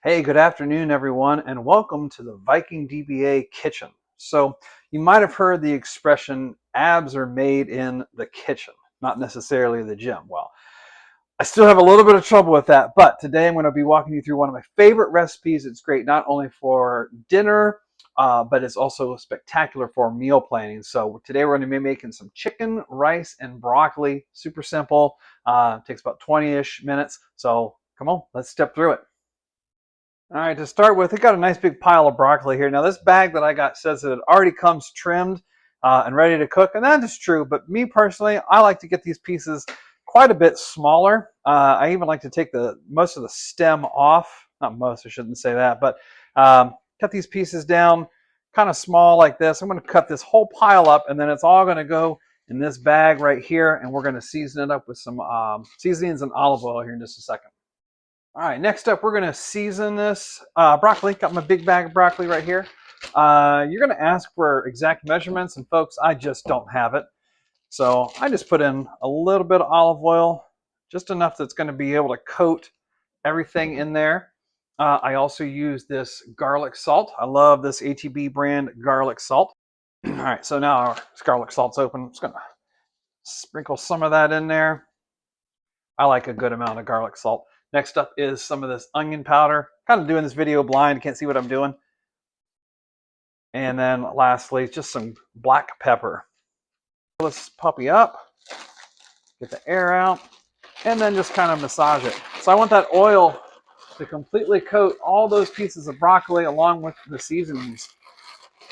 Hey, good afternoon, everyone, and welcome to the Viking DBA kitchen. So, you might have heard the expression, abs are made in the kitchen, not necessarily the gym. Well, I still have a little bit of trouble with that, but today I'm going to be walking you through one of my favorite recipes. It's great not only for dinner, but it's also spectacular for meal planning. So, today we're going to be making some chicken, rice, and broccoli. Super simple. Takes about 20-ish minutes. So, come on, let's step through it. All right, to start with, I got a nice big pile of broccoli here. Now, this bag that I got says that it already comes trimmed and ready to cook, and that is true. But me personally, I like to get these pieces quite a bit smaller. I even like to take most of the stem off. Not most, I shouldn't say that, but cut these pieces down kind of small like this. I'm going to cut this whole pile up, and then it's all going to go in this bag right here, and we're going to season it up with some seasonings and olive oil here in just a second. All right, next up, we're going to season this broccoli. Got my big bag of broccoli right here. You're going to ask for exact measurements, and folks, I just don't have it. So I just put in a little bit of olive oil, just enough that's going to be able to coat everything in there. I also use this garlic salt. I love this H-E-B brand garlic salt. All right, so now our garlic salt's open. I'm just going to sprinkle some of that in there. I like a good amount of garlic salt. Next up is some of this onion powder. Kind of doing this video blind, can't see what I'm doing. And then lastly, just some black pepper. Let's puppy up, get the air out, and then just kind of massage it. So I want that oil to completely coat all those pieces of broccoli along with the seasonings.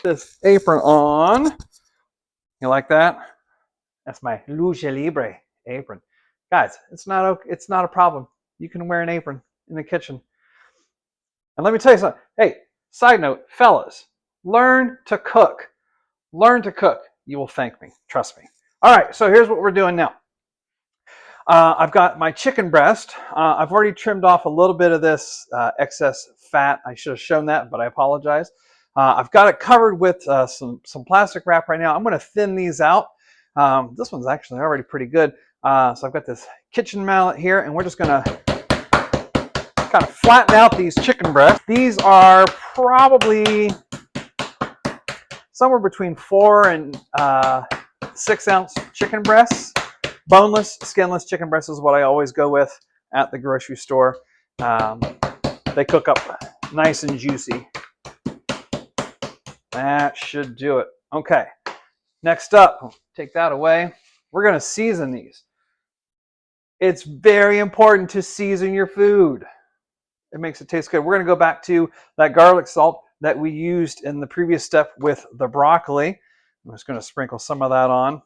This apron on. You like that? That's my lucha libre apron. Guys, it's not a problem. You can wear an apron in the kitchen. And let me tell you something. Hey, side note, fellas, learn to cook. Learn to cook. You will thank me. Trust me. All right, so here's what we're doing now. I've got my chicken breast. I've already trimmed off a little bit of this excess fat. I should have shown that, but I apologize. I've got it covered with some plastic wrap right now. I'm going to thin these out. This one's actually already pretty good. So I've got this kitchen mallet here, and we're just going to kind of flatten out these chicken breasts. These are probably somewhere between 4 and 6 ounce chicken breasts. Boneless, skinless chicken breasts is what I always go with at the grocery store. They cook up nice and juicy. That should do it. Okay, next up, take that away. We're going to season these. It's very important to season your food. It makes it taste good. We're going to go back to that garlic salt that we used in the previous step with the broccoli. I'm just going to sprinkle some of that on.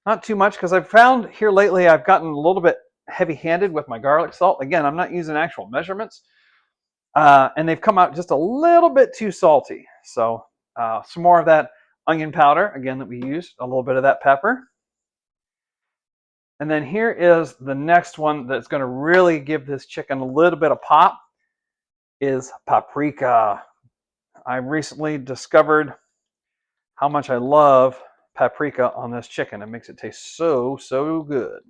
Not too much, because I've found here lately I've gotten a little bit heavy-handed with my garlic salt. Again, I'm not using actual measurements. And they've come out just a little bit too salty. So some more of that onion powder, again, that we used. A little bit of that pepper. And then here is the next one that's going to really give this chicken a little bit of pop, is paprika. I recently discovered how much I love paprika on this chicken. It makes it taste so good.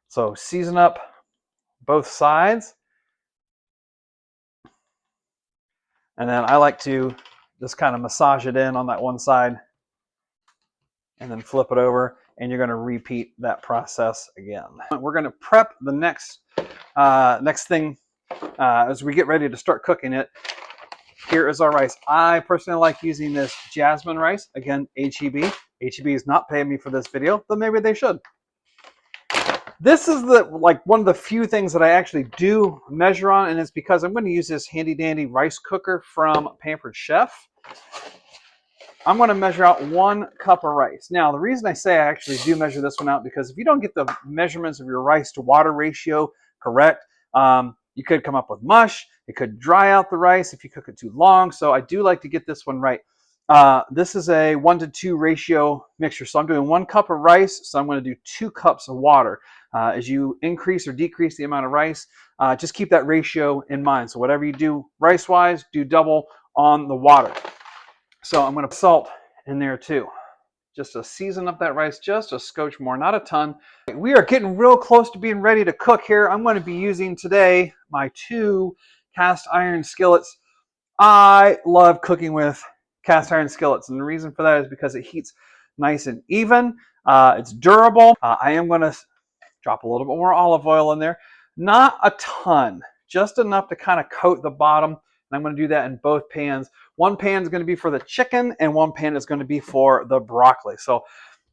So season up both sides. And then I like to just kind of massage it in on that one side and then flip it over. And you're going to repeat that process again. We're going to prep the next thing as we get ready to start cooking it. Here is our rice. I personally like using this jasmine rice. Again, H-E-B. H-E-B is not paying me for this video, but maybe they should. This is one of the few things that I actually do measure on, and it's because I'm going to use this handy dandy rice cooker from Pampered Chef. I'm going to measure out 1 cup of rice. Now, the reason I say I actually do measure this one out, because if you don't get the measurements of your rice to water ratio correct, you could come up with mush. It could dry out the rice if you cook it too long. So I do like to get this one right. This is a 1-to-2 ratio mixture. So I'm doing 1 cup of rice. So I'm going to do 2 cups of water. As you increase or decrease the amount of rice, just keep that ratio in mind. So whatever you do rice-wise, do double on the water. So I'm going to put salt in there too. just to season up that rice just a scotch more, not a ton. We are getting real close to being ready to cook here. I'm going to be using today my 2 cast iron skillets. I love cooking with cast iron skillets, and the reason for that is because it heats nice and even. It's durable. I am going to drop a little bit more olive oil in there. Not a ton, just enough to kind of coat the bottom. And I'm going to do that in both pans. One pan is going to be for the chicken, and one pan is going to be for the broccoli.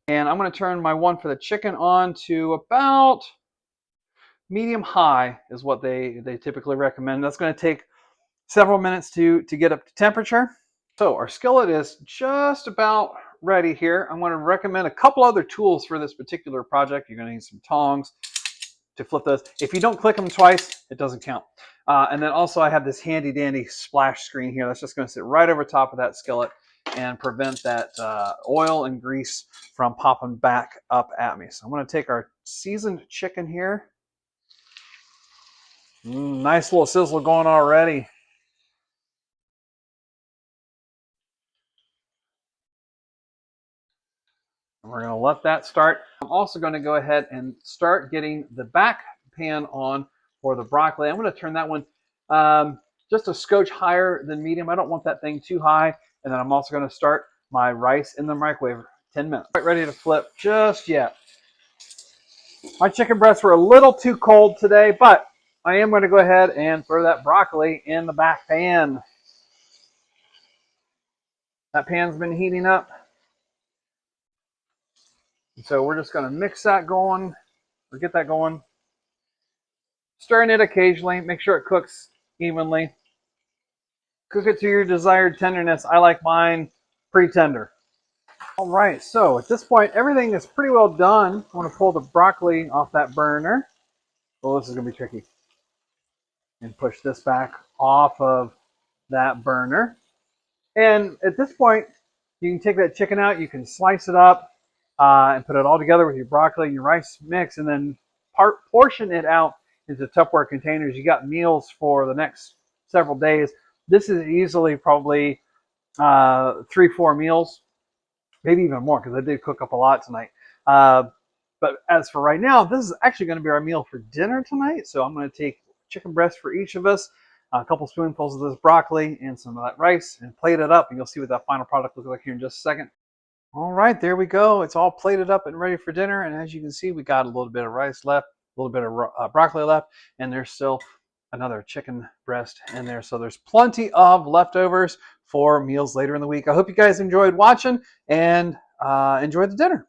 And I'm going to turn my one for the chicken on to about medium high is what they typically recommend. That's going to take several minutes to get up to temperature. So our skillet is just about ready here. I'm going to recommend a couple other tools for this particular project. You're going to need some tongs to flip those. If you don't click them twice, it doesn't count. And then also I have this handy dandy splash screen here that's just going to sit right over top of that skillet and prevent that oil and grease from popping back up at me. So I'm going to take our seasoned chicken here. Nice little sizzle going already. And we're going to let that start. I'm also going to go ahead and start getting the back pan on for the broccoli. I'm going to turn that one just a scotch higher than medium. I don't want that thing too high. And then I'm also going to start my rice in the microwave 10 minutes. Quite ready to flip just yet. My chicken breasts were a little too cold today, but I am going to go ahead and throw that broccoli in the back pan. That pan's been heating up. So we're just going to mix that going, or get that going. Stirring it occasionally, make sure it cooks evenly. Cook it to your desired tenderness. I like mine pretty tender. All right, so at this point, everything is pretty well done. I want to pull the broccoli off that burner. Oh, this is going to be tricky. And push this back off of that burner. And at this point, you can take that chicken out, you can slice it up and put it all together with your broccoli and your rice mix, and then portion it out into Tupperware containers. You got meals for the next several days. This is easily probably 3-4 meals, maybe even more, because I did cook up a lot tonight. But as for right now, this is actually going to be our meal for dinner tonight. So I'm going to take chicken breast for each of us, a couple spoonfuls of this broccoli, and some of that rice, and plate it up. And you'll see what that final product looks like here in just a second. All right, there we go. It's all plated up and ready for dinner. And as you can see, we got a little bit of rice left, a little bit of broccoli left, and there's still another chicken breast in there. So there's plenty of leftovers for meals later in the week. I hope you guys enjoyed watching and enjoyed the dinner.